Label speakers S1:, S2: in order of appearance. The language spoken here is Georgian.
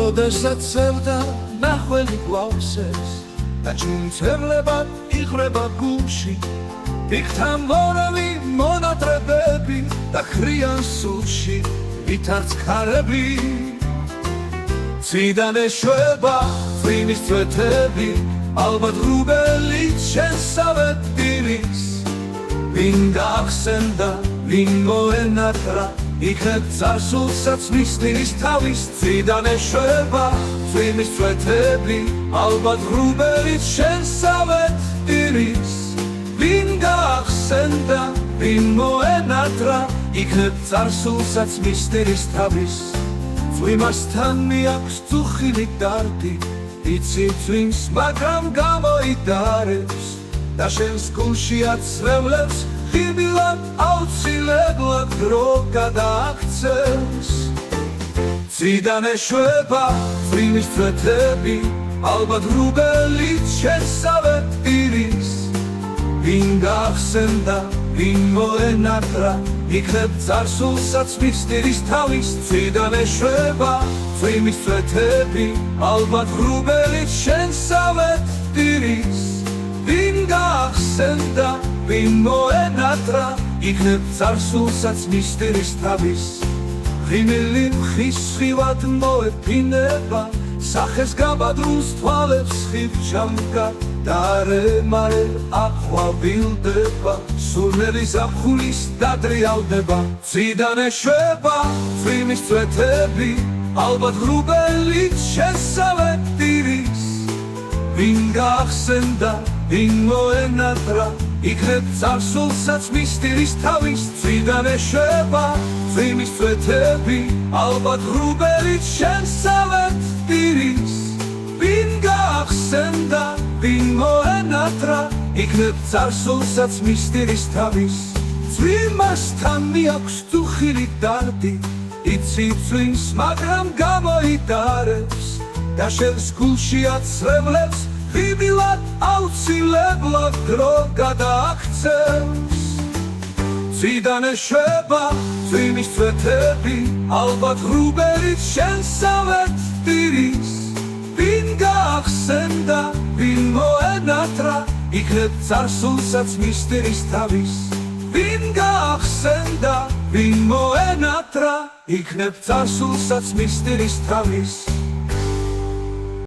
S1: როდესაც წერდა ნახველი გვავსებს და ჭუნცემლებად იხრება გულში იქთა მორავი მონატრებები და ხრიან სულში ვითარც ქარები ციდან ეშვება წვიმის წვეთები ალბათ ღრუბელით შენსავე ტირის ვინ გახსენდა ვინ მოენატრა იქნებ წარსულსაც მისდირის თავის ციდან ეშვება წვიმის წვეთები ალბათ ღრუბელით შენსავე ტირის ვინ გახსენდა ვინ მოენატრა იქნებ წარსულსაც მისდირის თავის წვიმასთან მიაქვს წუხილი დარდი იცი წვიმს მაგრამ გამოიდარებს და შენს გულში აცრევლებს ხიბილად აუცილებლად დრო გადააქცევს ციდან ეშვება წვიმის წვეთები ალბათ ღრუბელით შენსავე ტირის ვინ გახსენდა ვინ მოენატრა იქნებ წარსულსაც მისდირის თავის ციდან ეშვება წვიმის წვეთები ალბათ ღრუბელით შენსავე ტირის ვინ გახსენდა ვინ მოენატრა იქნებ წარსულსაც მისდირის თავის ღიმილი მხის სხივად მოეფინება სახეს გაბადრულს თვალებს ხივ ჩამდგარ და არემარე აყვავილდება სურნელი ზაფხულის დადრიალდება ციდან ეშვება წვიმის წვეთები ალბათ ღრუბელით შენსავე ტირის ვინ გახსენდა ვინ მოენატრა იქნებ წარსულსაც მისდირის თავის ციდან ეშვება წვიმის წვეთები ალბათ ღრუბელით შენსავე ტირის ვინ გახსენდა ვინ მოენატრა იქნებ წარსულსაც მისდირის თავის წვიმასთან მიაქვს წუხილი დარდი იცი წვიმს მაგრამ გამოიდარებს და შენს გულში აცრევლებს ხიბილად აუცილებლად დრო გადააქცევს ციდან ეშვება წვიმის წვეთები ალბათ ღრუბელით შენსავე ტირის ვინ გახსენდა ვინ მოენატრა იქნებ წარსულსაც მისდირის თავის ვინ გახსენდა ვინ მოენატრა იქნებ წარსულსაც მისდირის თავის